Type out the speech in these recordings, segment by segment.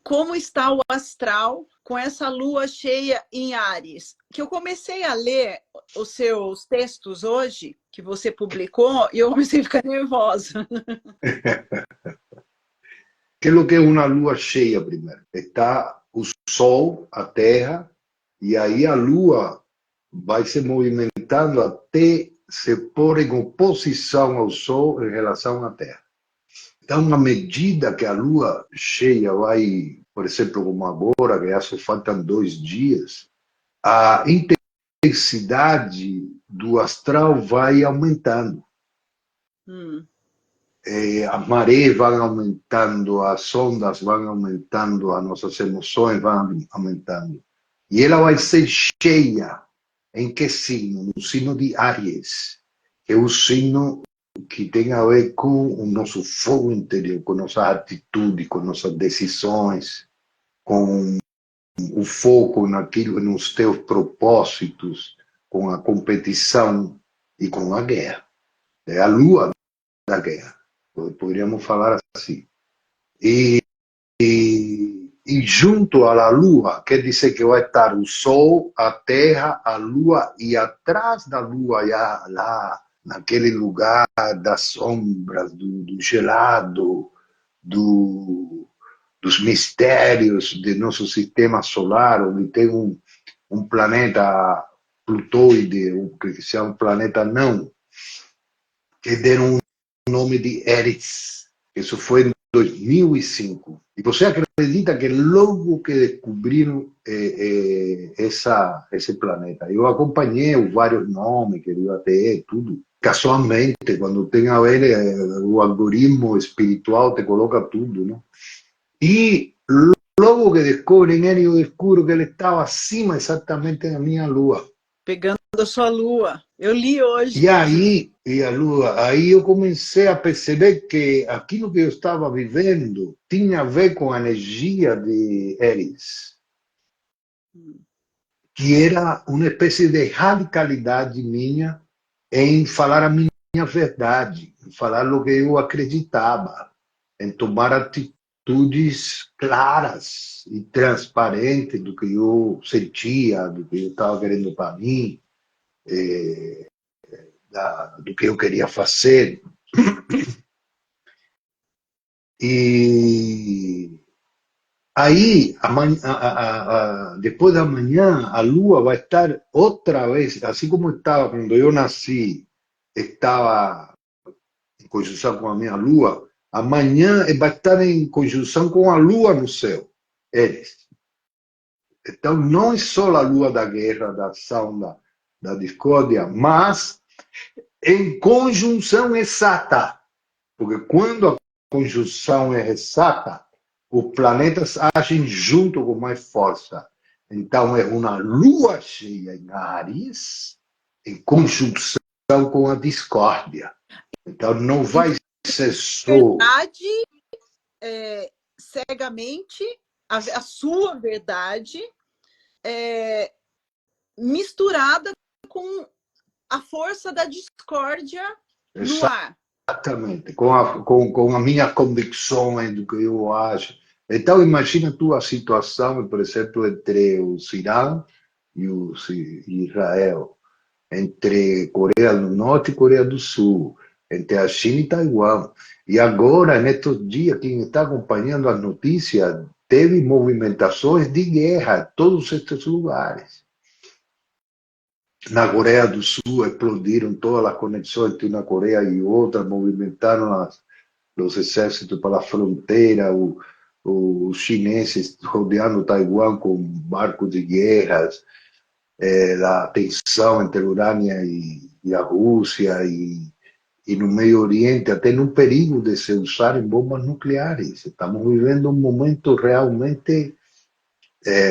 como está o astral com essa lua cheia em Áries. Que eu comecei a ler os seus textos hoje, que você publicou, e eu comecei a ficar nervosa. Que é o que é uma lua cheia primeiro? Está o Sol, a Terra, e aí a lua vai se movimentando até se pôr em oposição ao Sol em relação à Terra. Então, à medida que a lua cheia vai, por exemplo, como agora, que já só faltam 2 dias, a intensidade do astral vai aumentando. A maré vai aumentando, as ondas vão aumentando, as nossas emoções vão aumentando. E ela vai ser cheia. Em que signo? No signo de Áries, que é o signo que tem a ver com o nosso fogo interior, com nossas atitudes, com nossas decisões, com o foco naquilo, nos teus propósitos, com a competição e com a guerra. É a lua da guerra, poderíamos falar assim. E junto à lua, quer dizer que vai estar o Sol, a Terra, a lua, e atrás da lua, lá naquele lugar das sombras, do gelado, dos mistérios do nosso sistema solar, onde tem um planeta plutoide, que se chama um planeta não, que deram o nome de Eris. Isso foi em 2005. E você acredita que logo que descobriram esse planeta, eu acompanhei vários nomes que eu até tudo, casualmente, quando tem a ver, o algoritmo espiritual te coloca tudo, né? E logo que descobrem ele, eu descubro que ele estava acima exatamente da minha lua. Pegando a sua lua. Eu li hoje. E a lua, aí eu comecei a perceber que aquilo que eu estava vivendo tinha a ver com a energia de Eris, que era uma espécie de radicalidade minha em falar a minha verdade, em falar o que eu acreditava, em tomar atitudes claras e transparentes do que eu sentia, do que eu estava querendo para mim, do que eu queria fazer. E aí, depois da manhã, a lua vai estar outra vez, assim como estava quando eu nasci, estava em conjunção com a minha lua, amanhã vai estar em conjunção com a lua no céu. Eles. Então, não é só a lua da guerra, da ação, da discórdia, mas em conjunção exata. Porque quando a conjunção é exata, os planetas agem junto com mais força. Então, é uma lua cheia em Áries, em conjunção com a discórdia. Então, não vai ser só. Verdade, cegamente, a sua verdade, misturada com a força da discórdia no ar. Exatamente, com a minha convicção do que eu acho. Então, imagina tu a situação, por exemplo, entre o Irã e o Israel, entre Coreia do Norte e Coreia do Sul, entre a China e Taiwan. E agora, nestes dias, quem está acompanhando as notícias, teve movimentações de guerra em todos estes lugares. Na Coreia do Sul explodiram todas as conexões entre uma Coreia e outra, movimentaram os exércitos para a fronteira, os chineses rodeando Taiwan com barcos de guerras, a tensão entre a Ucrânia e a Rússia, e no Meio Oriente, até no perigo de se usarem bombas nucleares. Estamos vivendo um momento realmente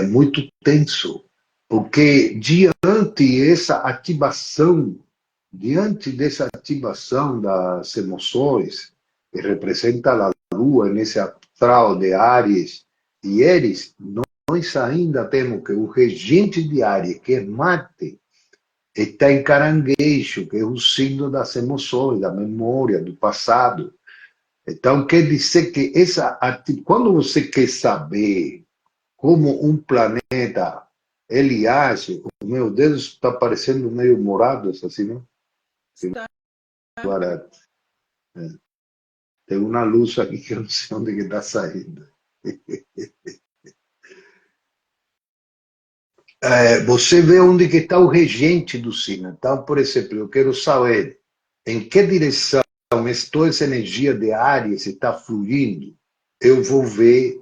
muito tenso. Porque diante dessa ativação das emoções, que representa a lua nesse astral de Áries e Eris, nós ainda temos que o regente de Áries, que é Marte, está em Caranguejo, que é o signo das emoções, da memória, do passado. Então, quer dizer que quando você quer saber como um planeta ele age, o meu dedo está parecendo meio morado, assim, não? Está. Agora, tem uma luz aqui que eu não sei onde que está saindo. Você vê onde que está o regente do signo. Então, por exemplo, eu quero saber em que direção toda essa energia de Áries está fluindo. Eu vou ver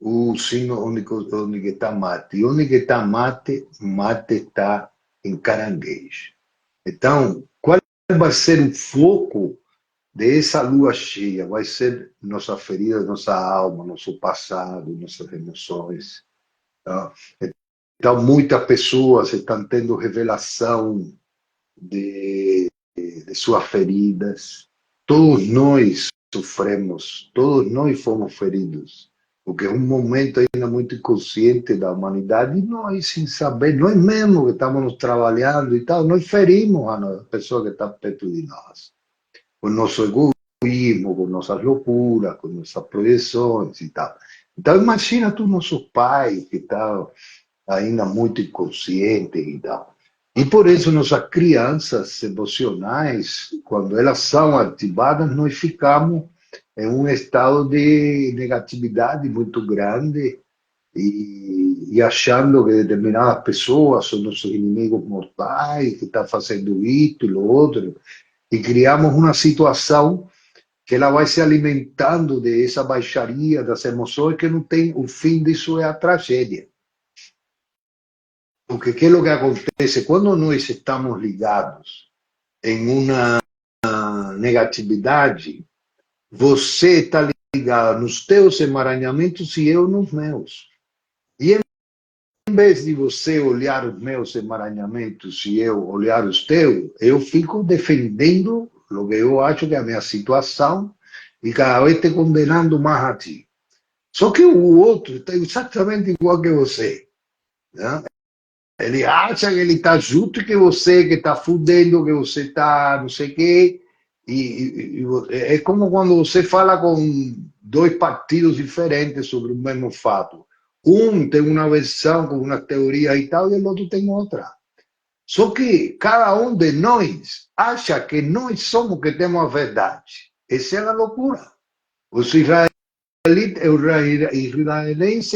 o signo onde que está Marte. E onde que está Marte? Marte está em Caranguejo. Então, qual vai ser o foco dessa lua cheia? Vai ser nossa ferida, nossa alma, nosso passado, nossas emoções. Tá? Então, muitas pessoas estão tendo revelação de suas feridas. Todos nós sofremos, todos nós fomos feridos, porque é um momento ainda muito inconsciente da humanidade, e nós, sem saber, nós mesmos que estamos trabalhando e tal, nós ferimos a pessoa que está perto de nós, com nosso egoísmo, com nossas loucuras, com nossas projeções e tal. Então, imagina tu, nosso pai, que está ainda muito inconsciente e tal. E por isso nossas crianças emocionais, quando elas são ativadas, nós ficamos em um estado de negatividade muito grande e achando que determinadas pessoas são nossos inimigos mortais, que estão fazendo isso e outro, e criamos uma situação que ela vai se alimentando dessa baixaria das emoções que não tem, o fim disso é a tragédia. Porque que é o que acontece? Quando nós estamos ligados em uma negatividade, você está ligado nos teus emaranhamentos e eu nos meus. E em vez de você olhar os meus emaranhamentos e eu olhar os teus, eu fico defendendo o que eu acho que é a minha situação e cada vez te condenando mais a ti. Só que o outro está exatamente igual que você. Né? Ele acha que ele está junto que você, que está fudendo, que você está não sei o quê. É como quando você fala com dois partidos diferentes sobre o mesmo fato. Um tem uma versão com uma teoria e tal, e o outro tem outra. Só que cada um de nós acha que nós somos que temos a verdade. Essa é a loucura. Os israelense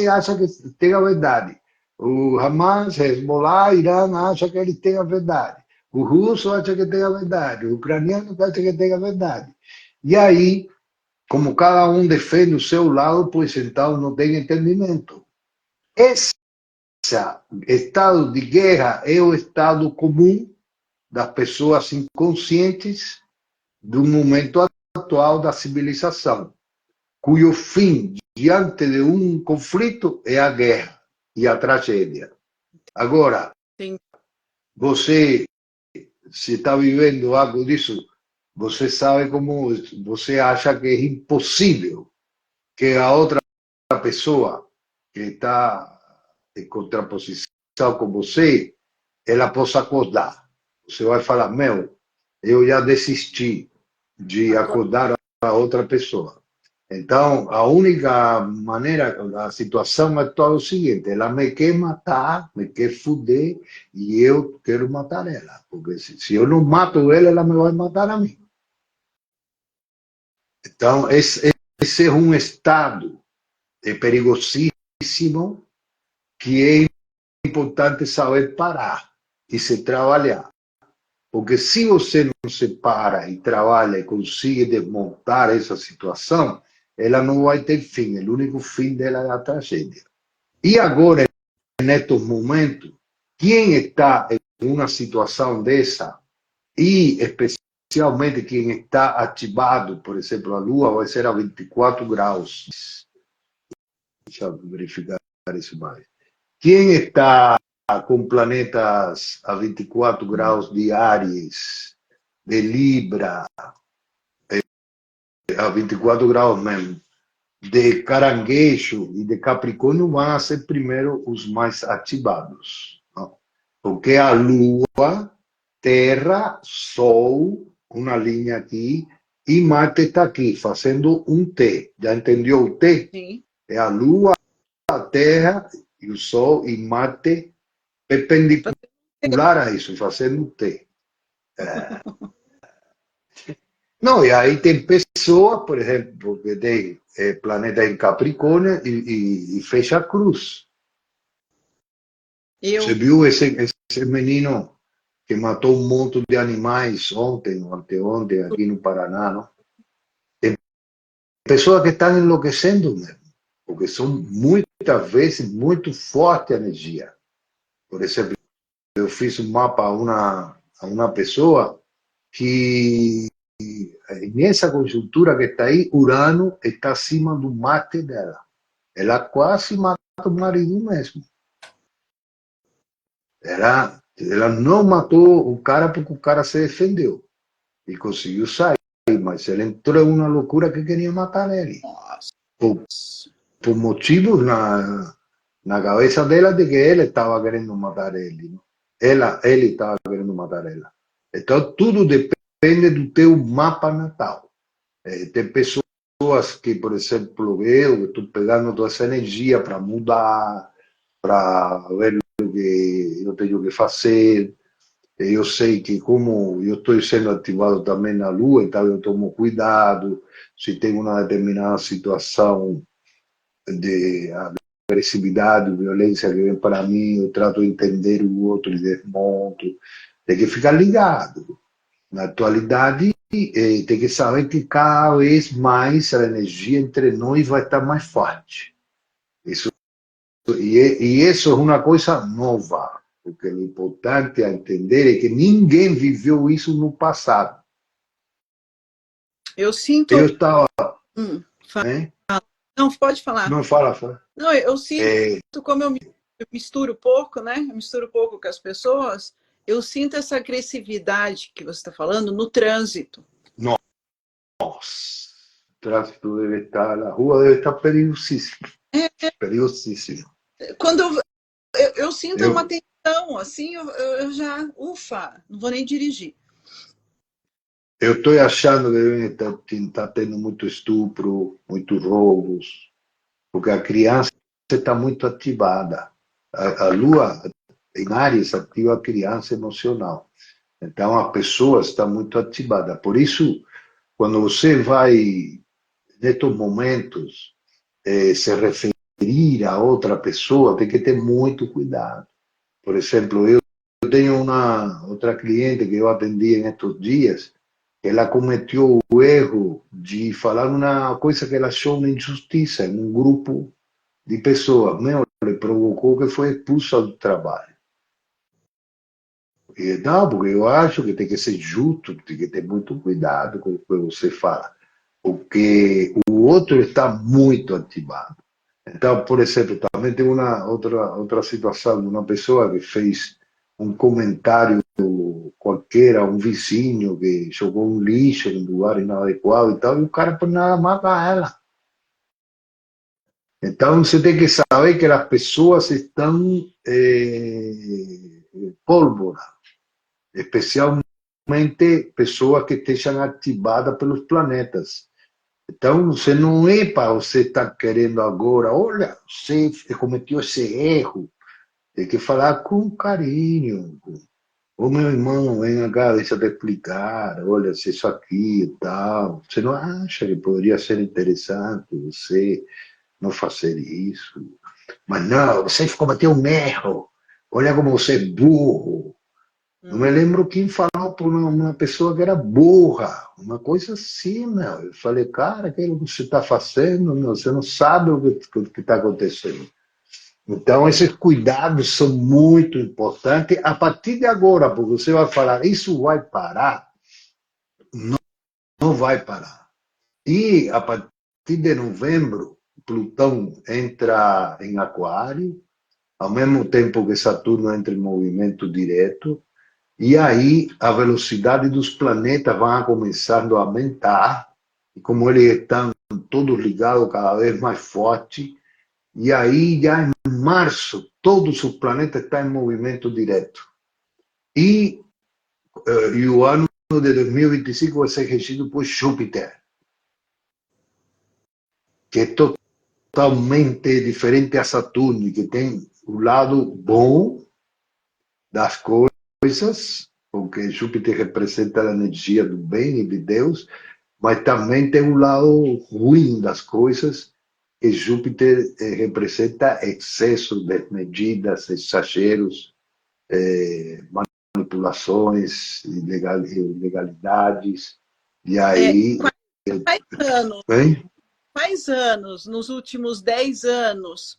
acha que tem a verdade. O Hamas, Hezbollah, Irã acha que eles têm a verdade. O russo acha que tem a verdade. O ucraniano acha que tem a verdade. E aí, como cada um defende o seu lado, pois então não tem entendimento. Esse estado de guerra é o estado comum das pessoas inconscientes do momento atual da civilização, cujo fim diante de um conflito é a guerra e a tragédia. Agora, Sim. você, se está vivendo algo disso, você sabe como você acha que é impossível que a outra pessoa que está em contraposição com você, ela possa acordar. Você vai falar, meu, eu já desisti de acordar a outra pessoa. Então, a única maneira, a situação atual é o seguinte: ela me quer matar, me quer fuder, e eu quero matar ela. Porque se eu não mato ela vai me matar a mim. Então, esse é um estado perigosíssimo que é importante saber parar e se trabalhar. Porque se você não se para e trabalha e consegue desmontar essa situação, ela não vai ter fim. O único fim dela é a tragédia. E agora, nestes momentos, quem está em uma situação dessa, e especialmente quem está ativado, por exemplo, a Lua vai ser a 24 graus. Deixa eu verificar isso mais. Quem está com planetas a 24 graus de Áries, de Libra, a 24 graus mesmo, de Caranguejo e de Capricórnio vão ser primeiro os mais ativados. Não? Porque a Lua, Terra, Sol, uma linha aqui, e Marte está aqui fazendo um T. Já entendeu o T? Sim. É a Lua, a Terra, e o Sol e Marte perpendicular a isso, fazendo um T. Não, e aí tem pessoas, por exemplo, que tem planeta em Capricórnio e fecha a cruz. Você Eu, viu esse menino que matou um monte de animais ontem, ou anteontem, aqui no Paraná, não? Tem pessoas que estão enlouquecendo mesmo, porque são muitas vezes muito forte a energia. Por exemplo, eu fiz um mapa a uma pessoa que nessa conjuntura que está aí, Urano está acima do mate dela. Ela quase mata o marido mesmo. Ela não matou o cara porque o cara se defendeu e conseguiu sair, mas ela entrou em uma loucura que queria matar ele. nossa, Por, por motivos na cabeça dela de que ele estava querendo matar ele. Não? Ele estava querendo matar ela. Então, tudo depende do teu mapa natal. Tem pessoas que, por exemplo, eu estou pegando toda essa energia para mudar, para ver o que eu tenho que fazer. Eu sei que como eu estou sendo ativado também na Lua, então eu tomo cuidado. Se tem uma determinada situação de agressividade, violência que vem para mim, eu trato de entender o outro e desmonto. Tem que ficar ligado. Na atualidade, tem que saber que cada vez mais a energia entre nós vai estar mais forte. Isso, e isso é uma coisa nova, porque o importante a entender é que ninguém viveu isso no passado. eu Eu sinto. estava, Fala. né? Não, pode falar. Não fala, fala. Não, eu sinto, É, como eu misturo pouco, né? Eu misturo pouco com as pessoas, eu sinto essa agressividade que você está falando no trânsito. nossa, o trânsito deve estar, a rua deve estar perigosíssima, perigosíssima. Quando eu sinto uma Eu, tensão, assim, eu já, ufa, não vou nem dirigir. eu estou achando que devem estar tendo muito estupro, muitos roubos, porque a criança está muito ativada. A Lua, em Áries, ativa a criança emocional. Então, a pessoa está muito ativada. Por isso, quando você vai, nestes momentos, se referir a outra pessoa, tem que ter muito cuidado. Por exemplo, eu tenho uma outra cliente que eu atendi em estes dias, ela cometeu o erro de falar uma coisa que ela achou uma injustiça em um grupo de pessoas. Meu, le provocou que foi expulsa do trabalho. E, não, porque eu acho que tem que ser justo, tem que ter muito cuidado com o que você fala, porque o outro está muito ativado. Então, por exemplo, também tem uma outra situação de uma pessoa que fez um comentário qualquer a um vizinho que jogou um lixo em lugar inadequado e tal, e o cara por nada mata ela. Então, você tem que saber que as pessoas estão pólvora, especialmente pessoas que estejam ativadas pelos planetas. Então, você não é para você estar querendo agora, olha, você cometeu esse erro. Tem que falar com carinho. Ô, meu irmão, vem cá, deixa eu te explicar. Olha, se isso aqui e tal. Você não acha que poderia ser interessante você não fazer isso? Mas não, você cometeu um erro. Olha como você é burro. Eu me lembro quem falou para uma pessoa que era burra, uma coisa assim, meu. Eu falei, cara, que é o que você está fazendo, meu? Você não sabe o que está acontecendo. Então, esses cuidados são muito importantes a partir de agora, porque você vai falar, isso vai parar? Não, não vai parar. E a partir de novembro, Plutão entra em Aquário, ao mesmo tempo que Saturno entra em movimento direto, e aí a velocidade dos planetas vai começando a aumentar, e como eles estão todos ligados cada vez mais forte, e aí já em março todos os planetas estão em movimento direto. E o ano de 2025 vai ser regido por Júpiter, que é totalmente diferente a Saturno, que tem o lado bom das coisas, porque Júpiter representa a energia do bem e de Deus, mas também tem um lado ruim das coisas, que Júpiter representa excesso, desmedidas, exageros, manipulações, ilegalidades, e aí... Quais anos, Hein? quais anos, nos últimos 10 anos,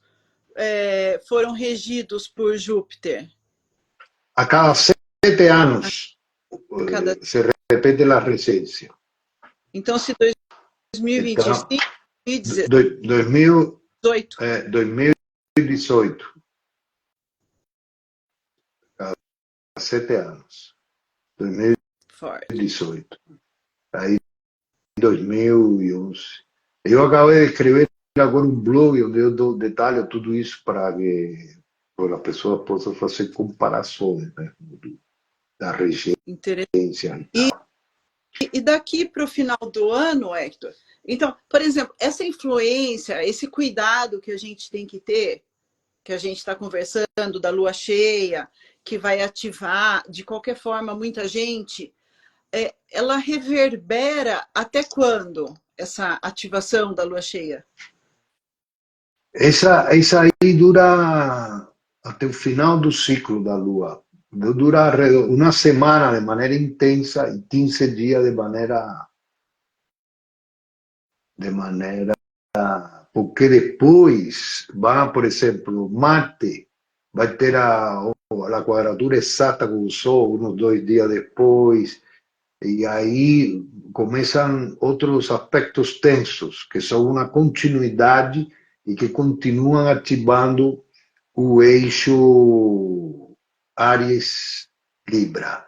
foram regidos por Júpiter? A cada 7 anos Cada... se repete a regência. Então, se Então, 2025, 2018, cada 7 anos. forte. 2018. Aí, 2011. Eu acabei de escrever agora um blog onde eu dou detalhe tudo isso para que a pessoa possa fazer comparações, né, da regência e tal. E daqui para o final do ano, Hector, então, por exemplo, essa influência, esse cuidado que a gente tem que ter, que a gente está conversando da lua cheia, que vai ativar, de qualquer forma, muita gente, ela reverbera até quando essa ativação da lua cheia? Essa aí dura até o final do ciclo da lua. Dura uma semana de maneira intensa e 15 dias de maneira porque depois vai, por exemplo, Marte vai ter a quadratura exata com o Sol uns 2 dias depois, e aí começam outros aspectos tensos, que são uma continuidade e que continuam ativando o eixo Áries-Libra.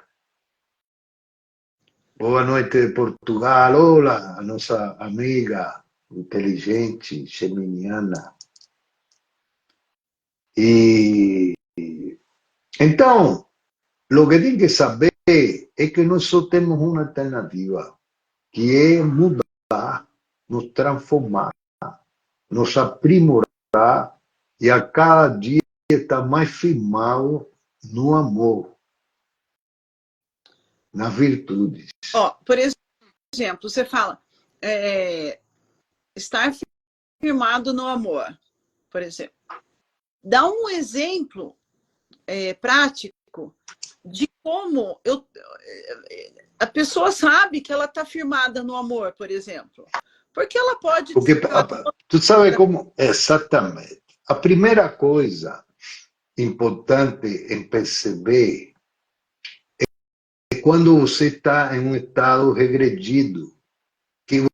Boa noite de Portugal, olá, a nossa amiga inteligente, geminiana. E então, o que tem que saber é que nós só temos uma alternativa, que é mudar, nos transformar, nos aprimorar e a cada dia estar mais firmado no amor, nas virtudes. Por exemplo, você fala estar firmado no amor, por exemplo. Dá um exemplo prático de como a pessoa sabe que ela está firmada no amor, por exemplo. Porque ela pode... Porque tu sabe como... Exatamente. A primeira coisa importante em perceber é quando você está em um estado regredido, que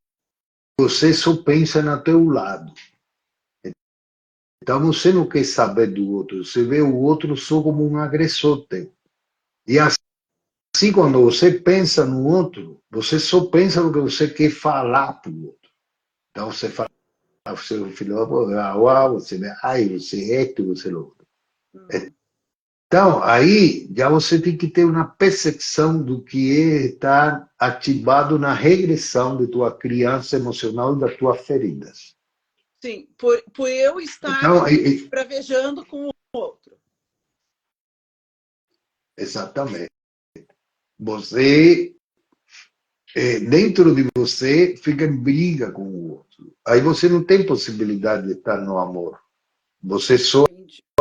você só pensa no teu lado. Então você não quer saber do outro, você vê o outro só como um agressor teu. E assim, quando você pensa no outro, você só pensa no que você quer falar para o outro. Então você fala, você é um filho, você é, ai, você é esto, você é outro. Então, aí já você tem que ter uma percepção do que é estar ativado na regressão de tua criança emocional e das tuas feridas. Sim, por eu estar Então, pravejando com o outro. Exatamente. Você, dentro de você, fica em briga com o outro. Aí você não tem possibilidade de estar no amor. Você só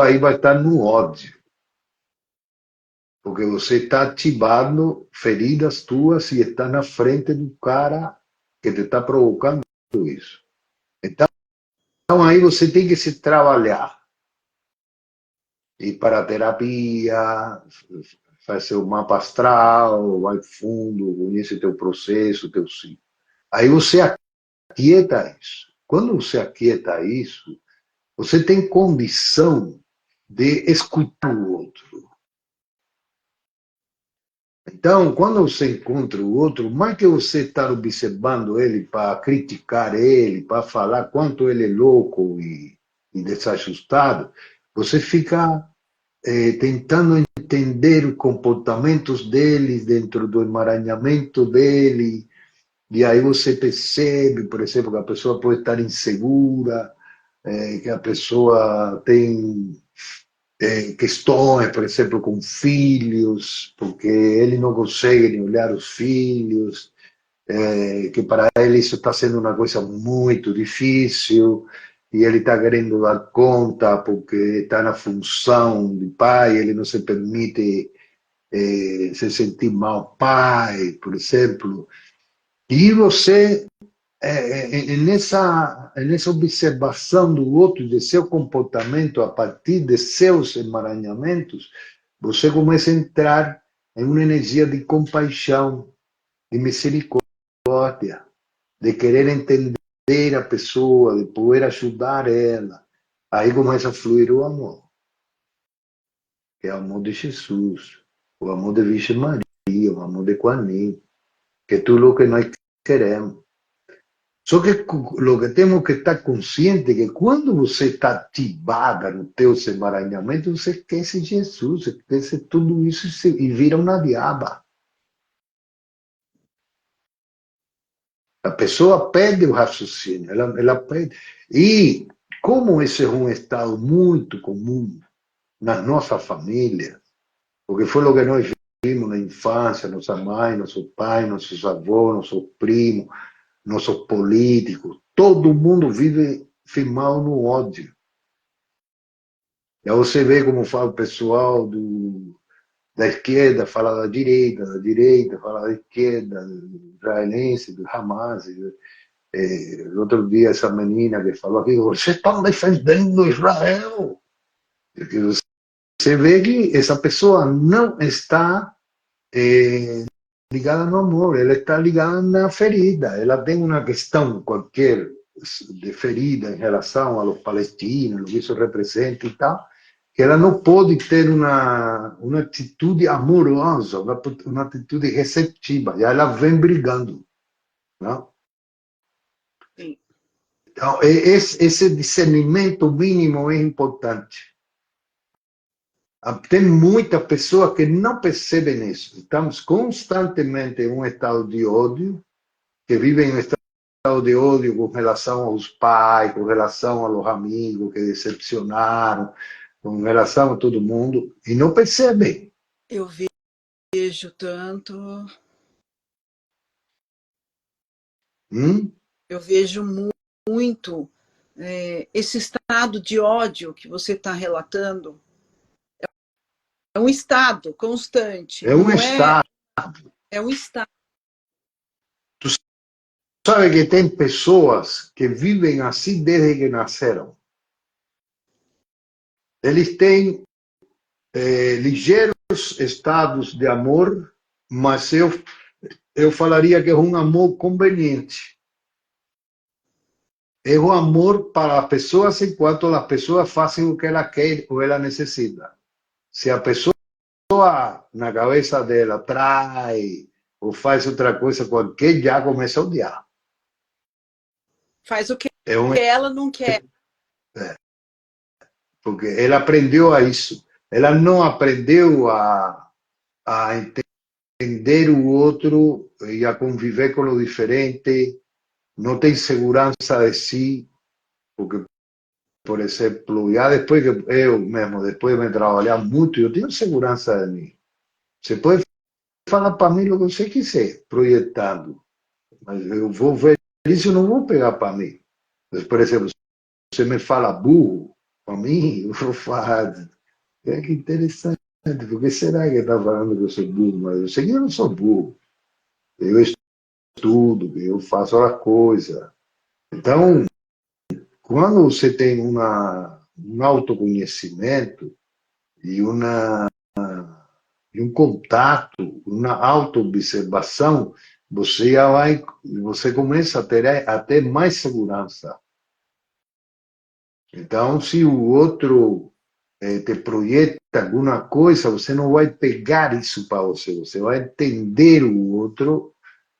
aí vai estar no ódio. Porque você está ativando feridas tuas e está na frente do cara que te está provocando isso. Então aí você tem que se trabalhar. Ir para a terapia, fazer o mapa astral, vai fundo, conhece teu processo, teu ciclo. Aí você aquieta isso. Quando você aquieta isso, você tem condição de escutar o outro. Então, quando você encontra o outro, mais que você estar observando ele para criticar ele, para falar quanto ele é louco e desajustado, você fica tentando entender os comportamentos deles dentro do emaranhamento dele. E aí você percebe, por exemplo, que a pessoa pode estar insegura, que a pessoa tem questões, por exemplo, com filhos, porque ele não consegue nem olhar os filhos, que para ele isso está sendo uma coisa muito difícil, e ele está querendo dar conta porque está na função de pai, ele não se permite se sentir mal pai, por exemplo. E você, nessa observação do outro, de seu comportamento a partir de seus emaranhamentos, você começa a entrar em uma energia de compaixão, de misericórdia, de querer entender a pessoa, de poder ajudar ela. Aí começa a fluir o amor, que é o amor de Jesus, o amor de Virgem Maria, o amor de Kuan Yin, que é tudo o que nós queremos. Só que o que temos que estar consciente é que quando você está ativada no teu emaranhamento, você esquece Jesus, esquece tudo isso e vira uma diaba. A pessoa perde o raciocínio, ela perde. E como esse é um estado muito comum nas nossas famílias, porque foi o que nós vimos na infância, nossa mãe, nosso pai, nossos avós, nossos primos, nossos políticos, todo mundo vive firmado no ódio. E aí você vê como fala o pessoal da esquerda, fala da direita fala da esquerda, do israelense, do Hamas. Outro dia, essa menina que falou aqui, vocês estão defendendo Israel. Porque você vê que essa pessoa não está ligada no amor, ela está ligada na ferida. Ela tem uma questão qualquer de ferida em relação aos palestinos, o que isso representa e tal, que ela não pode ter uma atitude amorosa, uma atitude receptiva. E ela vem brigando. Não? Sim. Então, esse discernimento mínimo é importante. Tem muita pessoa que não percebem isso. Estamos constantemente em um estado de ódio, que vivem em um estado de ódio com relação aos pais, com relação aos amigos que decepcionaram, com relação a todo mundo, e não percebem. Eu vejo tanto. Eu vejo muito esse estado de ódio que você está relatando. É um estado constante. É um estado. É um estado. Tu sabe que tem pessoas que vivem assim desde que nasceram. Eles têm ligeiros estados de amor, mas eu falaria que é um amor conveniente. É um amor para as pessoas enquanto as pessoas fazem o que ela quer ou ela necessita. Se a pessoa na cabeça dela trai ou faz outra coisa qualquer, já começa a odiar. Faz o que ela não quer. Porque ela aprendeu a isso. Ela não aprendeu a entender o outro e a conviver com o diferente. Não tem segurança de si, porque, por exemplo, já depois que eu mesmo, depois de me trabalhar muito, eu tenho segurança de mim. Você pode falar para mim o que você quiser, projetando, mas eu vou ver isso, eu não vou pegar para mim. Mas, por exemplo, você me fala burro, para mim, eu vou falar, que interessante, por que será que está falando que eu sou burro? Mas eu sei que eu não sou burro, eu estudo, eu faço a coisa. Então, quando você tem um autoconhecimento e, e um contato, uma autoobservação, você começa a ter mais segurança. Então, se o outro te projeta alguma coisa, você não vai pegar isso para você, você vai entender o outro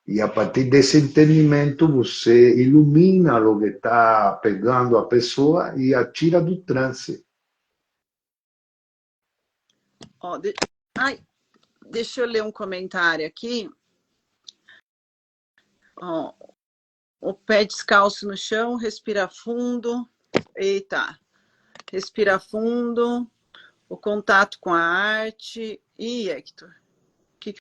e a partir desse entendimento você ilumina o que está pegando a pessoa e a tira do transe. Ai, deixa eu ler um comentário aqui. Ó, o pé descalço no chão, respira fundo. Eita, respira fundo. O contato com a arte. Ih, Hector, o que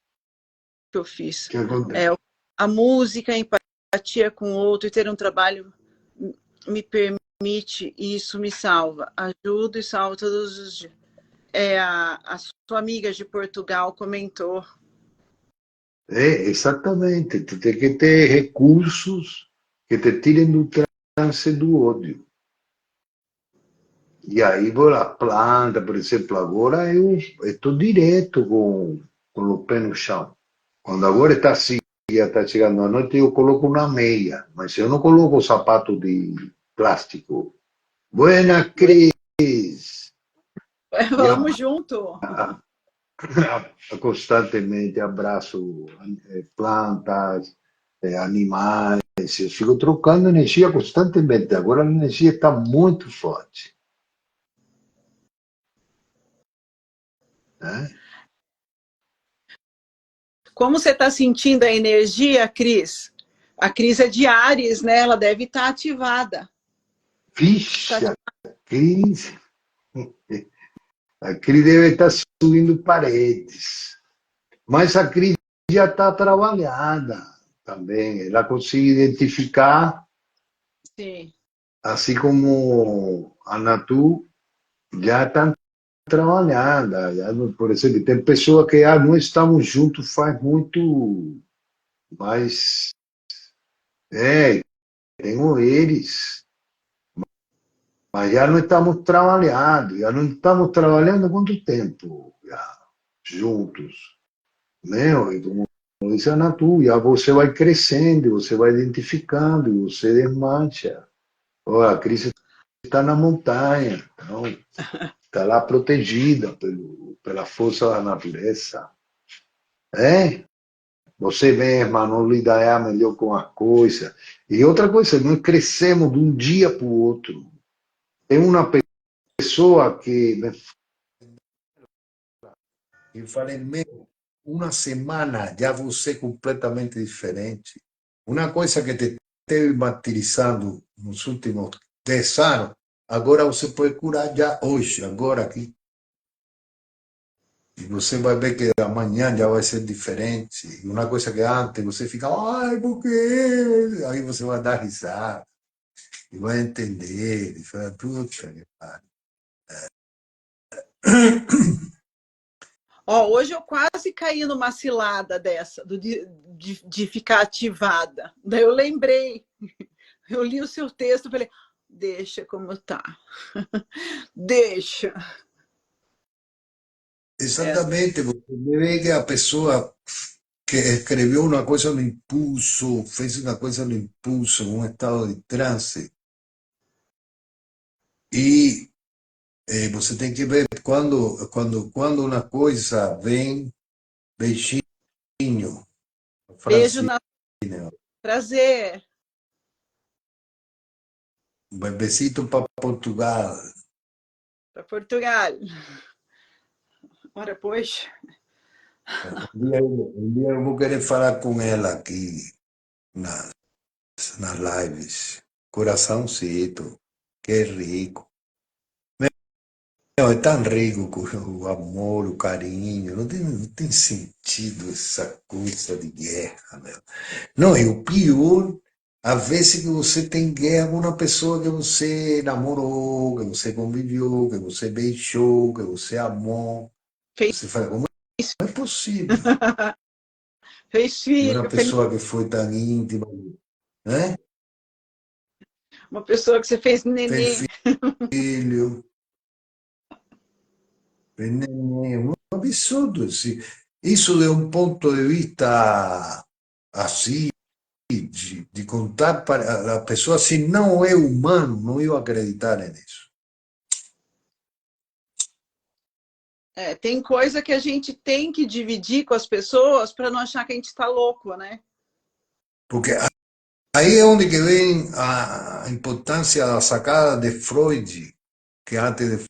eu fiz? ¿Qué acontece? A música, a empatia com o outro e ter um trabalho me permite e isso me salva. Ajudo e salvo todos os dias. A sua amiga de Portugal comentou. Exatamente. Tu tem que ter recursos que te tirem do trance do ódio. E aí, a planta, por exemplo, agora eu estou direto com o pé no chão. Quando agora está assim, já está chegando a noite, eu coloco uma meia, mas eu não coloco sapato de plástico. Buena, Cris! E Vamos junto. constantemente abraço plantas, animais, eu fico trocando energia constantemente. Agora a energia está muito forte. Né? Como você está sentindo a energia, Cris? A Cris é de Áries, né? Ela deve estar ativada. Vixe, a Cris deve estar subindo paredes. Mas a Cris já está trabalhada também. Ela consegue identificar, Sim. assim como a Natu já está trabalhada. Já, por exemplo, tem pessoas que não estamos juntos faz muito, mas tenho eles, mas já não estamos trabalhando há quanto tempo já, juntos, meu, e como disse a Natu, já você vai crescendo, você vai identificando, e você desmancha. Olha, a Cris está na montanha, então está lá protegida pela força da natureza. É? Você mesma não lidar melhor com as coisas. E outra coisa, nós crescemos de um dia para o outro. Tem uma pessoa que eu falei, meu, uma semana já você é completamente diferente. Uma coisa que te teve martirizando nos últimos 10 anos, agora você pode curar já hoje, agora aqui. E você vai ver que amanhã já vai ser diferente. E uma coisa que antes você fica, ai, por quê? Aí você vai dar risada e vai entender. E fala, puta que pariu. Ó, hoje eu quase caí numa cilada dessa, de ficar ativada. Daí eu lembrei, eu li o seu texto e falei, deixa como tá. Deixa. Exatamente, você vê que a pessoa que escreveu uma coisa no impulso, fez uma coisa no impulso, um estado de transe. E você tem que ver quando uma coisa vem, beijinho, Beijo Francine, na prazer. um besito para Portugal. Para Portugal. Ora, pois. Um dia eu vou querer falar com ela aqui nas lives. Coraçãozito, que é rico. Não, é tão rico o amor, o carinho, não tem sentido essa coisa de guerra, meu. Não, e o pior, às vezes que você tem guerra com uma pessoa que você namorou, que você conviveu, que você beijou, que você amou. Fez, Você fala, como é possível? fez E uma filho, pessoa que foi tão íntima, né? uma pessoa que você fez Tem neném. filho, tem neném, é um absurdo. Isso de um ponto de vista assim, de contar para a pessoa, se não é humano, não eu acreditar nisso. Tem coisa que a gente tem que dividir com as pessoas para não achar que a gente está louco, né? Porque aí é onde que vem a importância da sacada de Freud, que antes de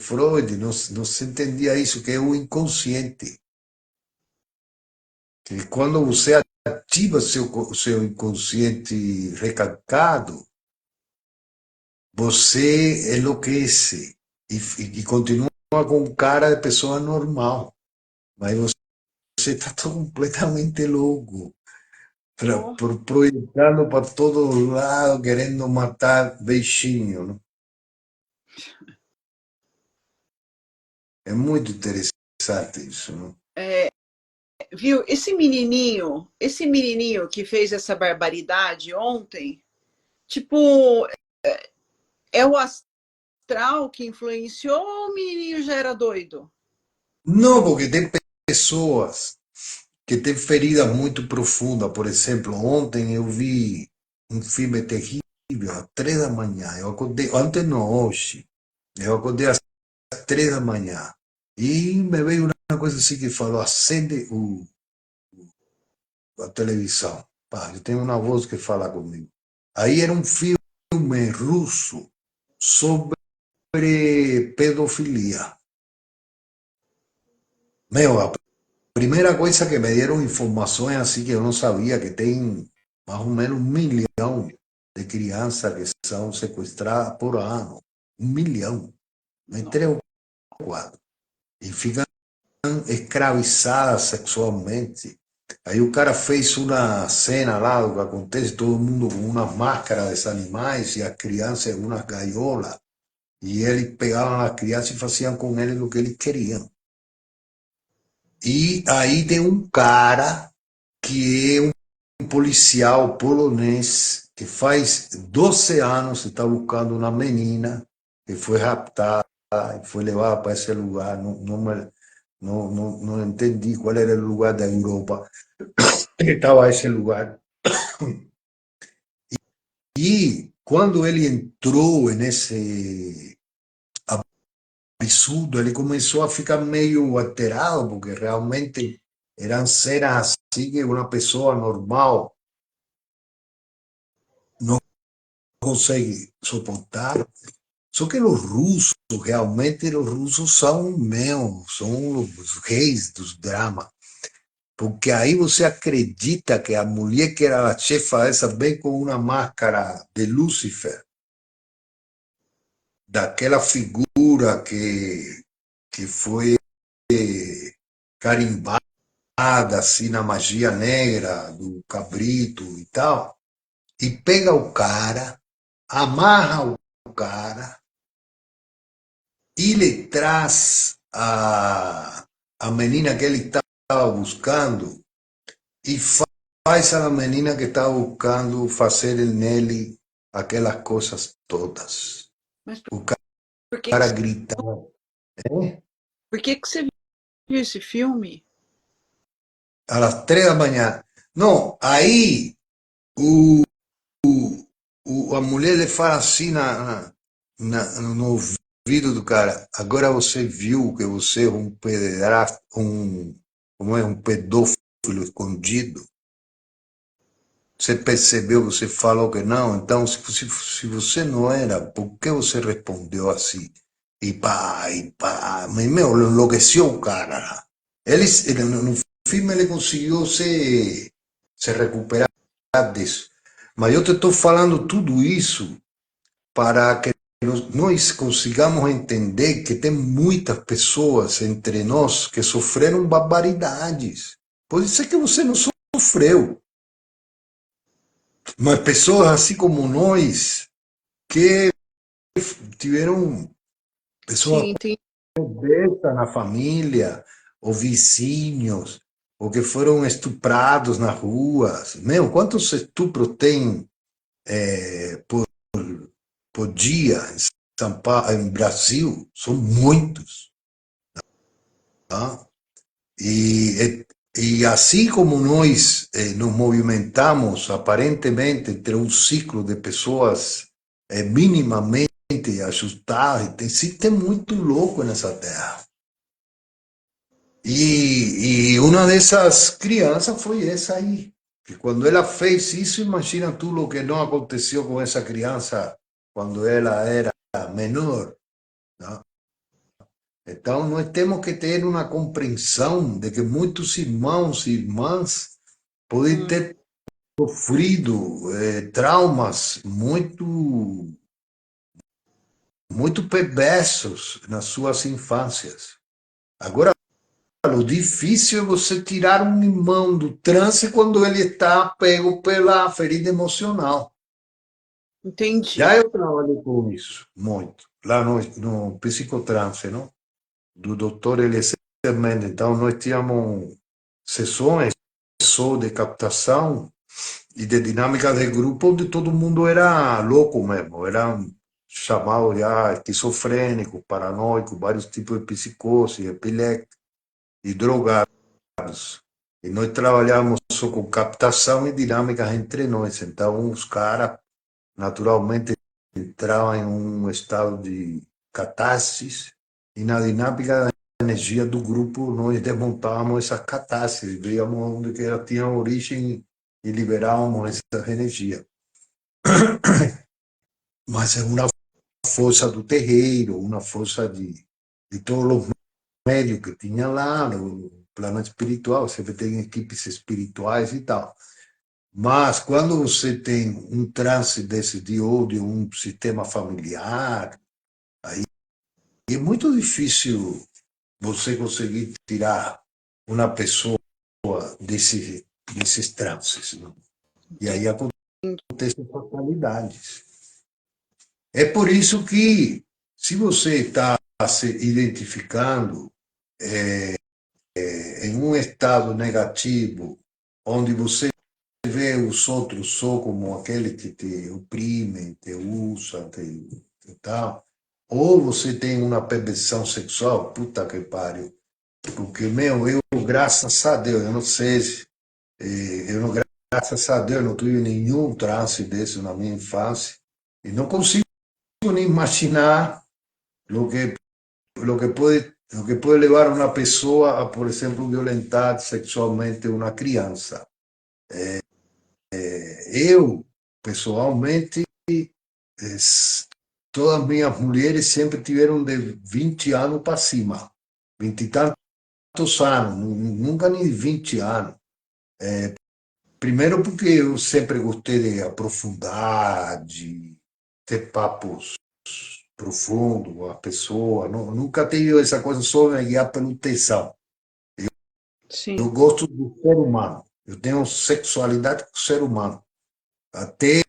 Freud não se entendia isso, que é o inconsciente. Que quando você ativa seu inconsciente recalcado, você enlouquece e continua com cara de pessoa normal. Mas você está completamente louco, Oh, projetando para todos lados, querendo matar bichinho, né? É muito interessante isso, né? é, viu? Esse menininho que fez essa barbaridade ontem, tipo, é o astral que influenciou ou o menininho já era doido? Não, porque tem pessoas que têm feridas muito profundas. Por exemplo, ontem eu vi um filme terrível às 3 da manhã. Eu acordei, ontem não, hoje. Eu acordei às 3 da manhã. E me veio uma coisa assim que falou, acende a televisão. Pá, eu tenho uma voz que fala comigo. Aí era um filme russo sobre pedofilia. Meu, a primeira coisa que me dieron informações assim que eu não sabia, que tem mais ou menos 1 milhão de crianças que são sequestradas por ano. 1 milhão. Em Não. 3 ou 4. E ficam escravizadas sexualmente. Aí o cara fez uma cena lá, do que acontece, todo mundo com uma máscara dos animais e as crianças em uma gaiola. E eles pegavam as crianças e faziam com eles o que eles queriam. E aí tem um cara que é um policial polonês que faz 12 anos está buscando uma menina que foi raptada e foi levada para esse lugar. Não entendi qual era o lugar da Europa que estava esse lugar. E quando ele entrou nesse absurdo, ele começou a ficar meio alterado, porque realmente eram cenas assim que uma pessoa normal não consegue suportar. Só que os russos, realmente, os russos são, meu, são os reis dos dramas. Porque aí você acredita que a mulher que era a chefa essa vem com uma máscara de Lúcifer, daquela figura que foi carimbada assim na magia negra do cabrito e tal, e pega o cara, amarra o cara e lhe traz a menina que ele estava buscando e faz a menina que estava buscando fazer nele aquelas coisas todas. Mas O por que, cara gritando. ¿Eh? por que você viu esse filme? Às 3 da manhã. Não, aí o, a mulher lhe fala assim no ouvido do cara: agora você viu que você é um pederasta, como é, um pedófilo escondido. Você percebeu, você falou que não, então se você não era, por que você respondeu assim? E pá, mas meu, enlouqueceu o cara. Ele no filme ele conseguiu se recuperar disso. Mas eu te estou falando tudo isso para que nós consigamos entender que tem muitas pessoas entre nós que sofreram barbaridades. Pode ser que você não sofreu, mas pessoas assim como nós que tiveram pessoas Sim, entendi. obesas na família, ou vizinhos, ou que foram estuprados nas ruas. Meu, quantos estupros tem por dia em São Paulo, em Brasil? São muitos, tá? E assim como nós nos movimentamos aparentemente entre um ciclo de pessoas minimamente ajustadas, existe muito louco nessa terra. E uma dessas crianças foi essa aí. Que quando ela fez isso, imagina tu o que não aconteceu com essa criança quando ela era menor, tá? Então, nós temos que ter uma compreensão de que muitos irmãos e irmãs podem Hum, ter sofrido traumas muito perversos nas suas infâncias. Agora, o difícil é você tirar um irmão do transe quando ele está pego pela ferida emocional. Já entendi. eu trabalhei com isso, muito, lá no psicotrance, não? Do doutor Eliezer Mendes. Então, nós tínhamos sessões só de captação e de dinâmica de grupo onde todo mundo era louco mesmo, era chamado já esquizofrênico, paranoico, vários tipos de psicose, epilético e drogados. E nós trabalhamos só com captação e dinâmicas entre nós. Então, os caras, naturalmente, entravam em um estado de catarse e na dinâmica da energia do grupo nós desmontávamos essa catarse, víamos onde que ela tinha origem e liberávamos essa energia. Mas é uma força do terreiro, uma força de todos os médios que tinha lá no plano espiritual, você tem equipes espirituais e tal. Mas quando você tem um transe desse de ódio, um sistema familiar, aí é muito difícil você conseguir tirar uma pessoa desses transes. Não? E aí acontecem fatalidades. É por isso que, se você está se identificando em um estado negativo, onde você vê os outros só como aquele que te oprime, te usa, te tal, ou você tem uma perversão sexual, puta que pariu. Porque, meu, eu, graças a Deus, eu não sei se, eu não, graças a Deus, não tive nenhum trance desse na minha infância, e não consigo nem imaginar o que, o que pode levar uma pessoa a, por exemplo, violentar sexualmente uma criança. Eu, pessoalmente, todas as minhas mulheres sempre tiveram de 20 anos para cima, 20 e tantos anos, nunca nem 20 anos. Primeiro porque eu sempre gostei de aprofundar, de ter papos profundos com a pessoa, nunca tive essa coisa só de guiar pelo tesão. Eu Sim. gosto do ser humano, eu tenho sexualidade com o ser humano. Até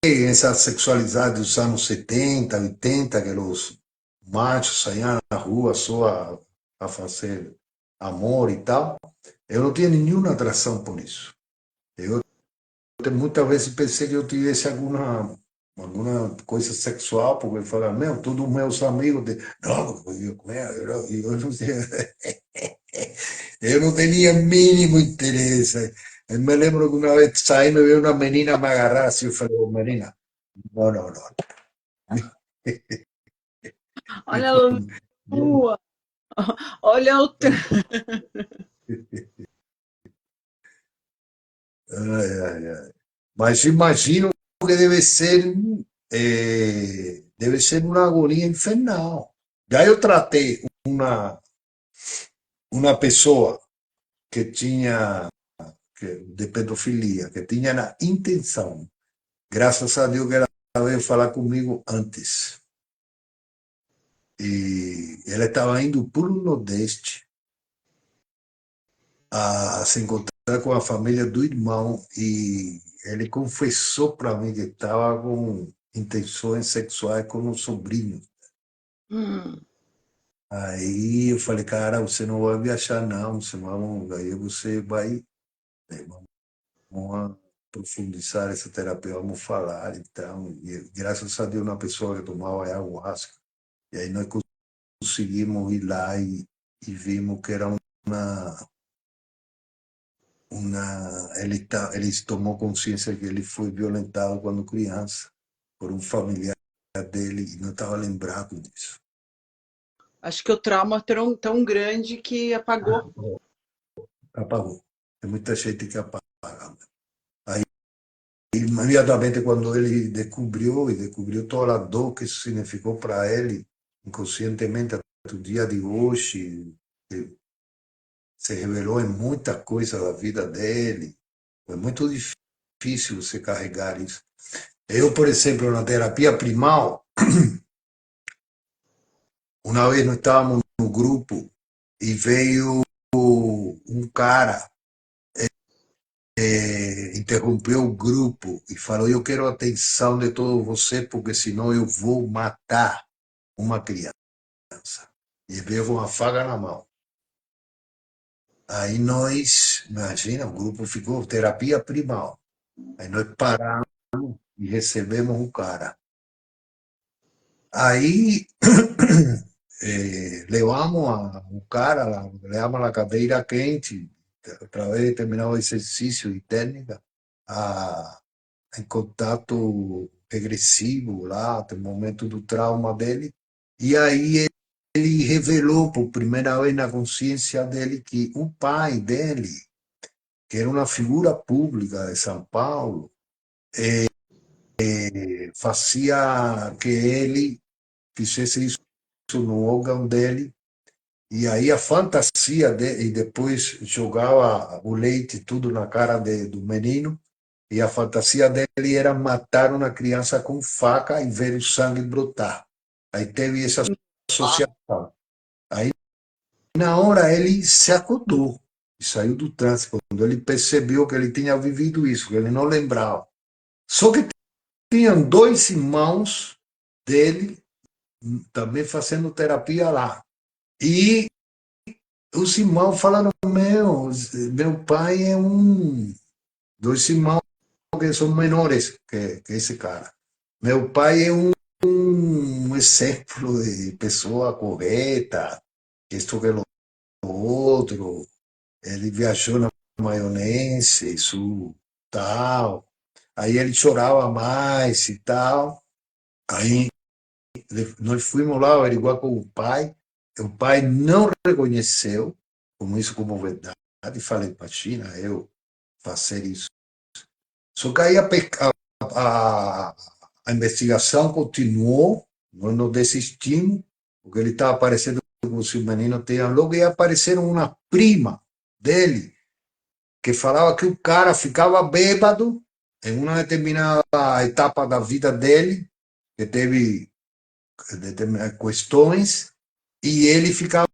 essa sexualidade dos anos 70, 80, que os machos saíam na rua só a fazer amor e tal, eu não tinha nenhuma atração por isso. Eu muitas vezes pensei que eu tivesse alguma coisa sexual, porque eu falava, meu, todos os meus amigos, não, eu não tinha, eu não tinha mínimo interesse. Eu me lembro que uma vez saindo, veio uma menina me agarrar assim, eu falei, oh, menina, não, não, não. Olha a lua, olha o. Ai, ai, ai. Mas imagino que deve ser uma agonia infernal. Já eu tratei uma pessoa que tinha de pedofilia, que tinha na intenção. Graças a Deus que ela veio falar comigo antes. E ela estava indo para o Nordeste a se encontrar com a família do irmão e ele confessou para mim que estava com intenções sexuais com o sobrinho. Hum, Aí eu falei, cara, você não vai viajar não, aí você vai, vamos profundizar essa terapia, vamos falar, então, e graças a Deus uma pessoa que tomava ayahuasca, e aí nós conseguimos ir lá e vimos que era ele tomou consciência que ele foi violentado quando criança por um familiar dele e não estava lembrado disso. acho que o trauma é tão grande que apagou. Apagou. Tem muita gente que apaga. Aí, imediatamente, quando ele descobriu toda a dor que isso significou para ele, inconscientemente, o dia de hoje se revelou em muita coisa da vida dele. É muito difícil você carregar isso. Eu, por exemplo, na terapia primal, uma vez nós estávamos no grupo e veio um cara, interrompeu o grupo e falou: Eu quero a atenção de todos vocês, porque senão eu vou matar uma criança. E veio com uma faca na mão. Aí nós, imagina, o grupo ficou terapia primal. Aí nós paramos e recebemos o cara. Aí levamos o cara, levamos a cadeira quente, através de determinado exercício e técnica, a, em contato regressivo lá, no momento do trauma dele. E aí ele revelou por primeira vez na consciência dele que o pai dele, que era uma figura pública de São Paulo, fazia que ele fizesse isso no órgão dele, e aí a fantasia dele, e depois jogava o leite tudo na cara do menino, e a fantasia dele era matar uma criança com faca e ver o sangue brotar. Aí teve essa associação. Aí, na hora, ele se acordou e saiu do transe, quando ele percebeu que ele tinha vivido isso, que ele não lembrava. Só que tinham dois irmãos dele também fazendo terapia lá. E os irmãos falaram: meu pai é dois irmãos que são menores que esse cara. Meu pai é um exemplo de pessoa correta, isto que o outro. Ele viajou na maionese, isso, tal. Aí ele chorava mais e tal. Aí nós fomos lá averiguar com o pai não reconheceu como isso como verdade, e falei: imagina eu fazer isso. Só que aí a investigação continuou, nós não desistimos, porque ele estava aparecendo como se o menino tinha. Logo ia aparecer uma prima dele, que falava que o cara ficava bêbado em uma determinada etapa da vida dele, que teve determinadas questões, e ele ficava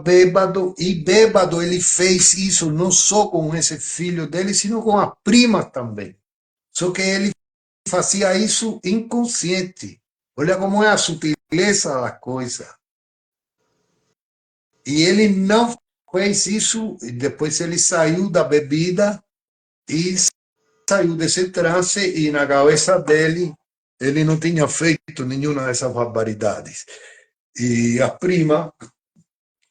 bêbado, e bêbado ele fez isso não só com esse filho dele, sino com a prima também. Só que ele fazia isso inconsciente. Olha como é a sutileza da coisa. E ele não fez isso, e depois ele saiu da bebida e saiu desse trance, e na cabeça dele ele não tinha feito nenhuma dessas barbaridades. E a prima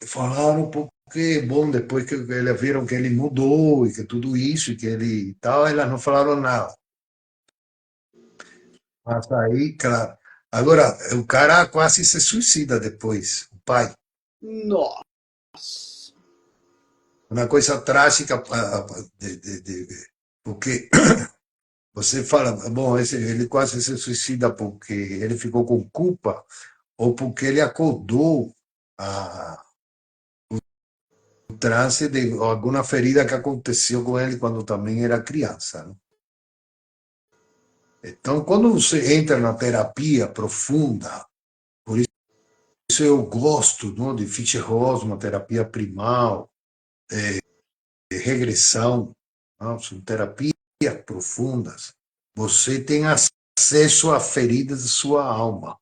falaram: porque, bom, depois que eles viram que ele mudou e que tudo isso, e que ele tal, elas não falaram nada. Mas aí, claro. Agora, o cara quase se suicida depois, o pai. Nossa. Uma coisa trágica, porque você fala: bom, ele quase se suicida porque ele ficou com culpa, ou porque ele acordou a, o trance de alguma ferida que aconteceu com ele quando também era criança, né? Então, quando você entra na terapia profunda, por isso eu gosto, não, de Fischer-Rosman, terapia primal, regressão, não, são terapias profundas. Você tem acesso a feridas de sua alma,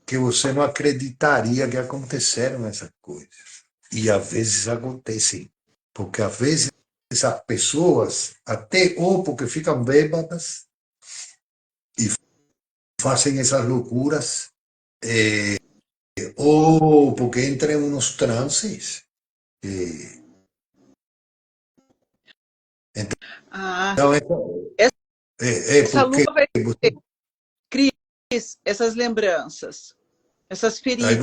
que você não acreditaria que aconteceram essas coisas. E às vezes acontecem, porque às vezes as pessoas, até ou porque ficam bêbadas e fazem essas loucuras, ou porque entram em uns transes. Ah, Então, essa essa porque lua vai ter, Cris, essas lembranças, essas aí feridas. A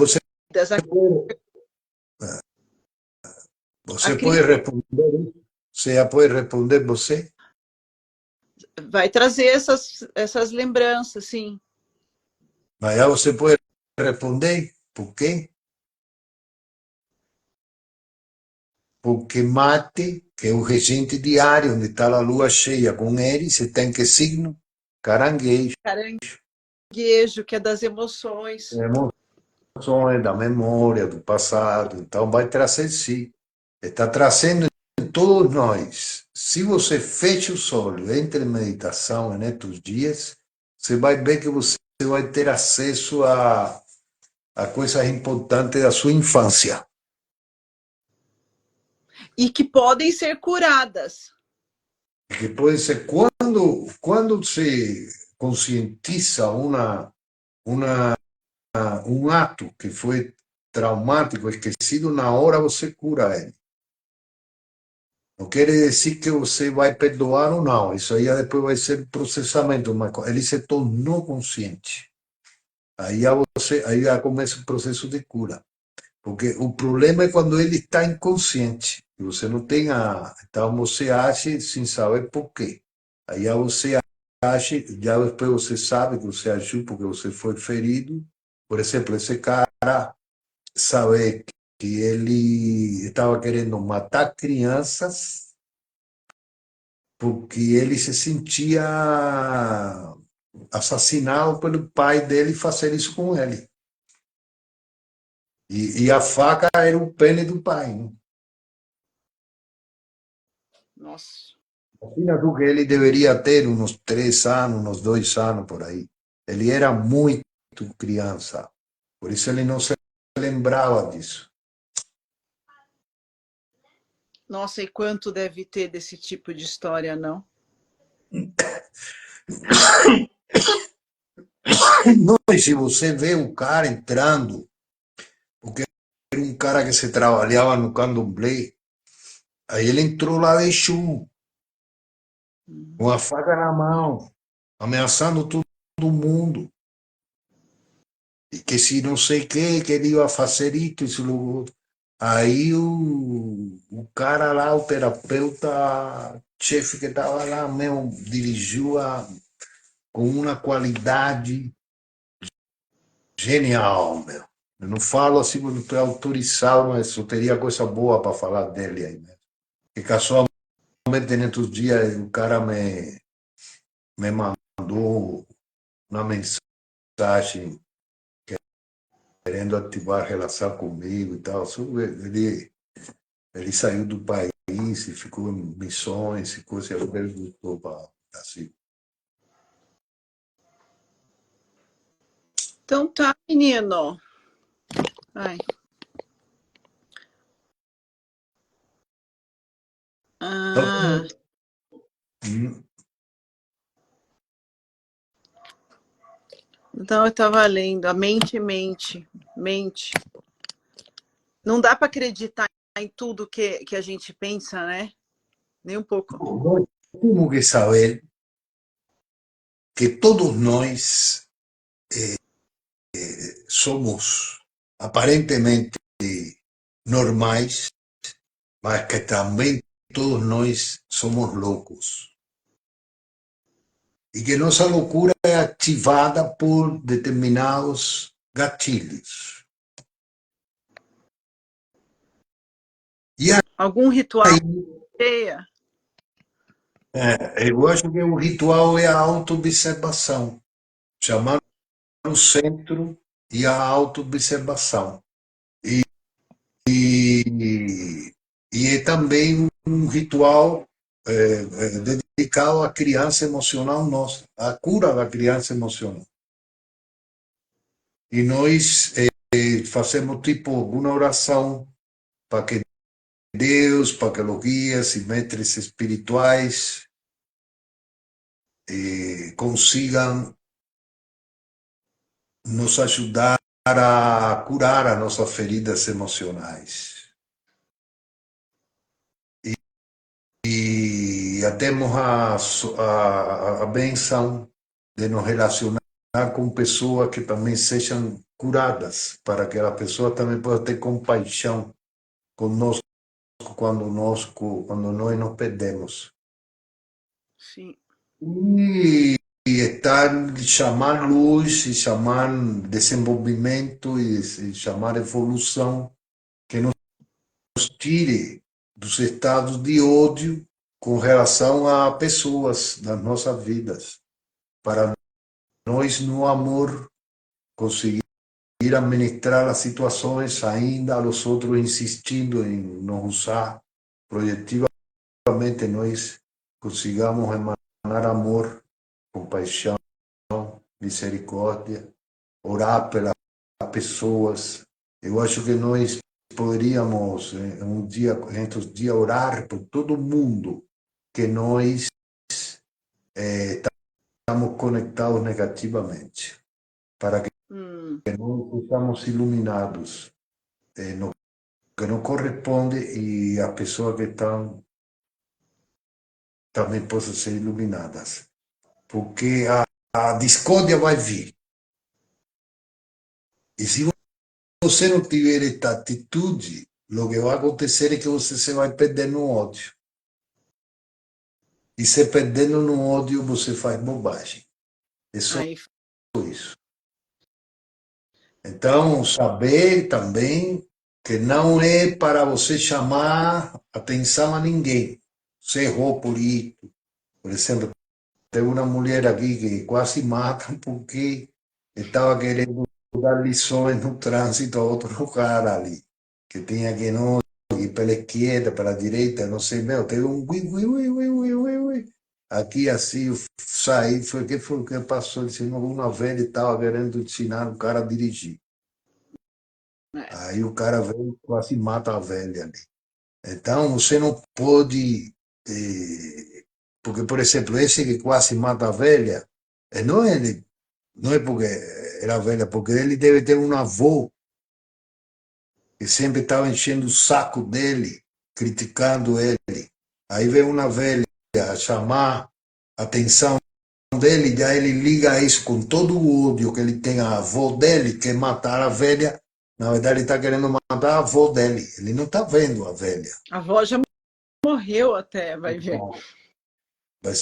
você pode Cris responder, você já pode responder você, vai trazer essas lembranças, sim. mas já você pode responder. Por quê? Porque Marte, que é o regente diário, onde está a lua cheia com Eris, está em que signo? Caranguejo. Caranguejo, que é das emoções. Emoções, da memória, do passado. Então vai trazer sim. Está trazendo em todos nós. Se você fecha os olhos, entra em meditação nestes dias, você vai ver que você vai ter acesso a coisas importantes da sua infância. E que podem ser curadas. Que pode ser quando se conscientiza um ato que foi traumático, esquecido, na hora você cura ele. Não quer dizer que você vai perdoar ou não. Isso aí depois vai ser processamento. Mas ele se tornou consciente. Aí já começa o processo de cura. Porque o problema é quando ele está inconsciente. E você não tem a. Então você age sem saber por quê. Aí você age, já depois você sabe que você agiu porque você foi ferido. Por exemplo, esse cara sabe que ele estava querendo matar crianças porque ele se sentia assassinado pelo pai dele fazer isso com ele. E a faca era o pene do pai. Né? Nossa. Imagina tu que ele deveria ter uns 3 anos, uns 2 anos por aí. Ele era muito criança. Por isso ele não se lembrava disso. Nossa, e quanto deve ter desse tipo de história, não? Não, se você vê o cara entrando, porque era um cara que se trabalhava no candomblé, aí ele entrou lá de Exu, com a faca na mão, ameaçando todo mundo. E que se não sei que ele ia fazer isso. Aí o cara lá, o terapeuta, chefe que estava lá mesmo, dirigiu com uma qualidade genial, meu. Eu não falo assim, não estou autorizado, mas eu teria coisa boa para falar dele aí, né? E casualmente, nesses dias, o cara me mandou uma mensagem querendo ativar a relação comigo e tal. Ele saiu do país e ficou em missões e coisa, e ele voltou para o Brasil. Então tá, menino. Ai. Ah, então eu estava lendo. A mente mente. Mente. Não dá para acreditar em tudo que a gente pensa, né? Nem um pouco. Nós temos que saber que todos nós somos aparentemente normais, mas que também todos nós somos loucos. E que nossa loucura é ativada por determinados gatilhos. E Algum ritual aí, cheia? eu acho que o ritual é a autoobservação, chamar o centro e a autoobservação. E é também um ritual dedicado à criança emocional nossa, à cura da criança emocional. E nós fazemos tipo uma oração para que Deus, para que os guias e mestres espirituais consigam nos ajudar a curar as nossas feridas emocionais. E temos a benção de nos relacionar com pessoas que também sejam curadas, para que a pessoa também possa ter compaixão conosco quando nós nos perdemos. Sim. estar, chamar luz, e chamar desenvolvimento e chamar evolução que nos tire dos estados de ódio com relação a pessoas das nossas vidas, para nós, no amor, conseguir administrar as situações, ainda os outros insistindo em nos usar projetivamente, nós consigamos emanar amor, compaixão, misericórdia, orar pelas pessoas. Eu acho que nós poderíamos, um dia, entre os dias, orar por todo mundo que nós estamos conectados negativamente, para que nós sejamos iluminados no que não corresponde e as pessoas que estão também possam ser iluminadas. Porque a discórdia vai vir. E se você não tiver esta atitude, o que vai acontecer é que você se vai perder no ódio. E se perdendo no ódio, você faz bobagem. É só isso. Então, saber também que não é para você chamar atenção a ninguém. Você errou por isso. Por exemplo, tem uma mulher aqui que quase mata porque estava querendo dar lições no trânsito a outro cara ali, que tinha que não ir pela esquerda, pela direita, não sei, meu, teve um ui. Aqui assim, eu saí, foi o que passou, disse, uma velha estava querendo ensinar o cara a dirigir. Aí o cara veio e quase mata a velha ali. Então, você não pode. Porque, por exemplo, esse que quase mata a velha, não é porque era velha, porque ele deve ter um avô que sempre estava enchendo o saco dele, criticando ele. Aí vem uma velha a chamar a atenção dele, e aí ele liga isso com todo o ódio que ele tem a avó dele, quer matar a velha. Na verdade, ele está querendo matar a avó dele. Ele não está vendo a velha. A avó já morreu até, vai ver. Vai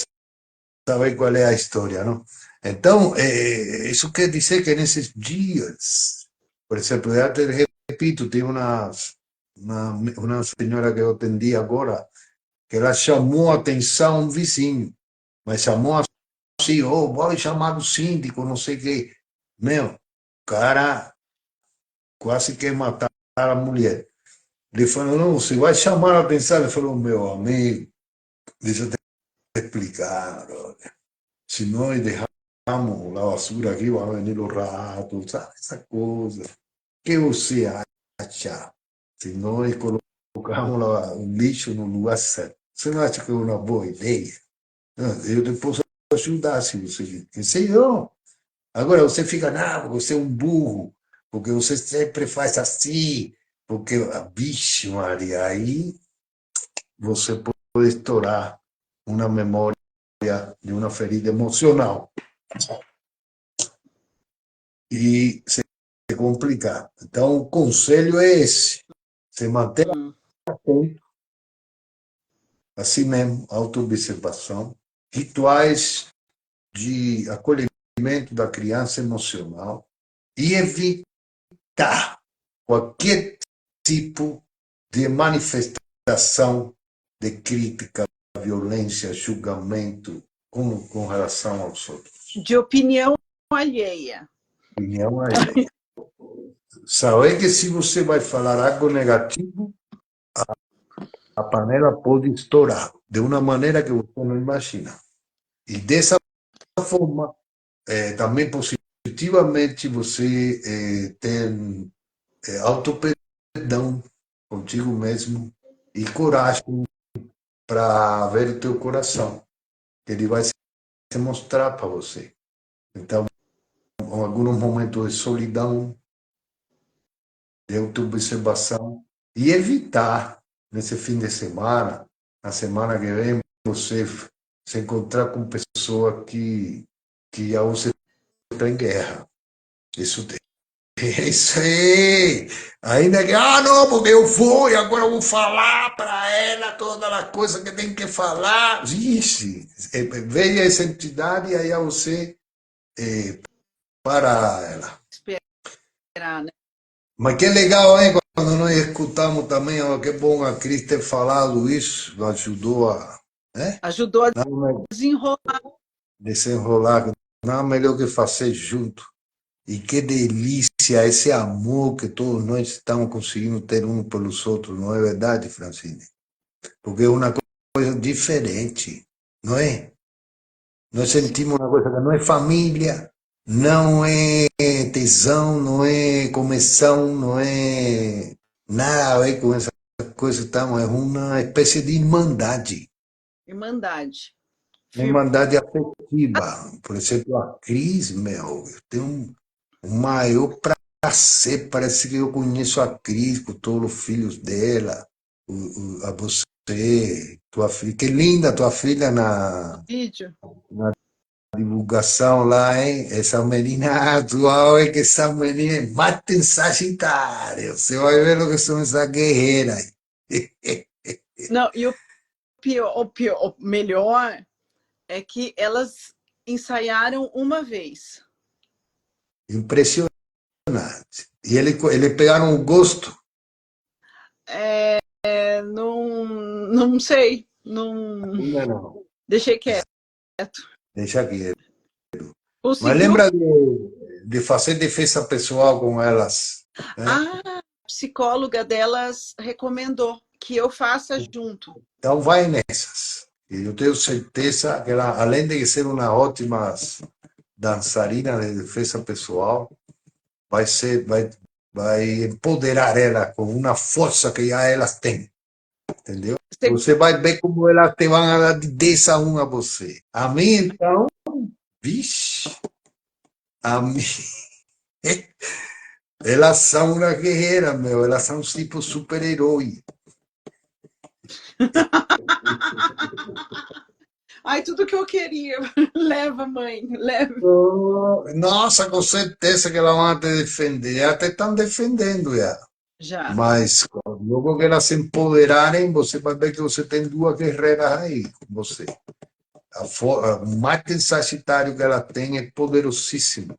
saber qual é a história, não? Então, isso quer dizer que nesses dias, por exemplo, eu te repito, tem uma senhora que eu atendi agora, que ela chamou a atenção um vizinho, mas chamou assim, oh, vou chamar o síndico, não sei o quê. Meu, cara quase quer matar a mulher. Ele falou, não, você vai chamar a atenção. Ele falou, meu amigo, deixa eu te explicar, brother. Se nós deixamos a basura aqui, vão venir os ratos, sabe? Essa coisa. O que você acha se nós colocamos o lixo no lugar certo? Você não acha que é uma boa ideia? Eu depois ajudar, se você quer. Sei eu. Agora você fica, não, você é um burro, porque você sempre faz assim, porque, bicho, Maria, aí você pode estourar uma memória de uma ferida emocional e se complicar. Então, o conselho é esse: se manter atento, assim mesmo, autoobservação, rituais de acolhimento da criança emocional e evitar qualquer tipo de manifestação de crítica, violência, julgamento com relação aos outros. De opinião alheia. Opinião alheia. Saber que se você vai falar algo negativo, a panela pode estourar de uma maneira que você não imagina. E dessa forma, também positivamente você tem auto-perdão contigo mesmo e coragem para ver o teu coração. Ele vai se mostrar para você. Então, em alguns momentos de solidão, de auto-observação, e evitar, nesse fim de semana, na semana que vem, você se encontrar com pessoa que já você está em guerra. Isso É isso aí. Ainda que, não, porque eu fui, agora eu vou falar para ela todas as coisas que tem que falar. Vixe, veio essa entidade e aí você para ela. Esperar, né? Mas que legal, hein? Quando nós escutamos também, ó, que bom a Cris ter falado isso, ajudou a, né? Ajudou a Não, desenrolar. desenrolar, não melhor que fazer junto. E que delícia esse amor que todos nós estamos conseguindo ter um pelos outros, não é verdade, Francine? Porque é uma coisa diferente, não é? Nós Sim. sentimos uma coisa que não é família, não é tesão, não é começão, não é nada a ver com essa coisa, estamos, é uma espécie de irmandade. Irmandade. Uma Firme. irmandade afetiva. Por exemplo, a Cris, meu, eu tenho um maior prazer. Parece que eu conheço a Cris com todos os filhos dela, a você, tua filha. Que linda tua filha Vídeo. na divulgação lá, hein? Essa menina atual é que essa menina é mata em Sagitário. Você vai ver o que são essas guerreiras. Não, e o melhor é que elas ensaiaram uma vez. Impressionante. E eles pegaram o gosto. Não, não sei. Não, Ainda não. deixei quieto. Deixa aqui. Mas Conseguiu? lembra de fazer defesa pessoal com elas, né? A psicóloga delas recomendou que eu faça junto. Então vai nessas. E eu tenho certeza que ela, além de ser uma ótima dançarina de defesa pessoal, vai empoderar ela com uma força que já elas têm, entendeu? Você Você vai ver como elas te vão a dar de 10 a 1 a você. A mim, então, vixe, a mim, elas são uma guerreira, meu, elas são tipo super-herói. Ai, tudo que eu queria. Leva, mãe, leva. Nossa, com certeza que elas vão te defender. Até estão defendendo já. Já. Mas logo que elas se empoderarem, você vai ver que você tem duas guerreiras aí com você. O Marte Sagitário que ela tem é poderosíssimo.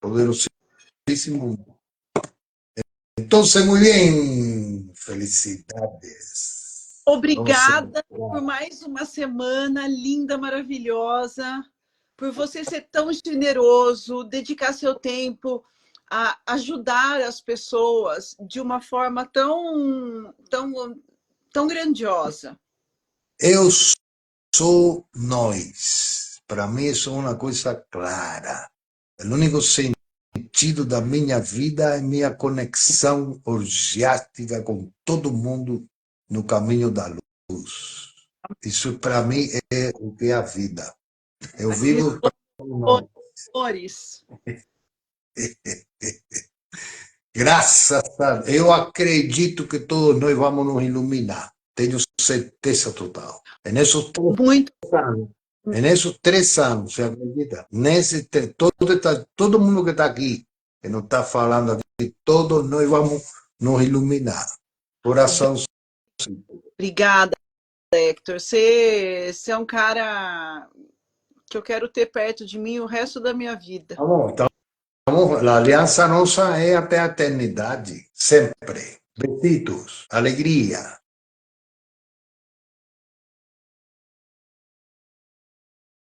Poderosíssimo. Então, muito bem. Felicidades. Vamos Obrigada por celebrar. mais uma semana linda, maravilhosa, por você ser tão generoso, dedicar seu tempo a ajudar as pessoas de uma forma tão grandiosa. Eu sou nós. Para mim, isso é uma coisa clara. O único sentido da minha vida é minha conexão orgiástica com todo mundo no caminho da luz. Isso para mim é o que é a vida. Eu Aqueles vivo para nós. flores. Graças a Deus. Eu acredito que todos nós vamos nos iluminar. Tenho certeza total. Nesses Muito. 3 anos, nesses 3 anos, você acredita? Todo mundo que está aqui, que não está falando aqui, todos nós vamos nos iluminar. Coração. Obrigada, Hector. Você é um cara que eu quero ter perto de mim o resto da minha vida. Tá bom, então, a aliança nossa é até a eternidade, sempre. Besitos, alegria.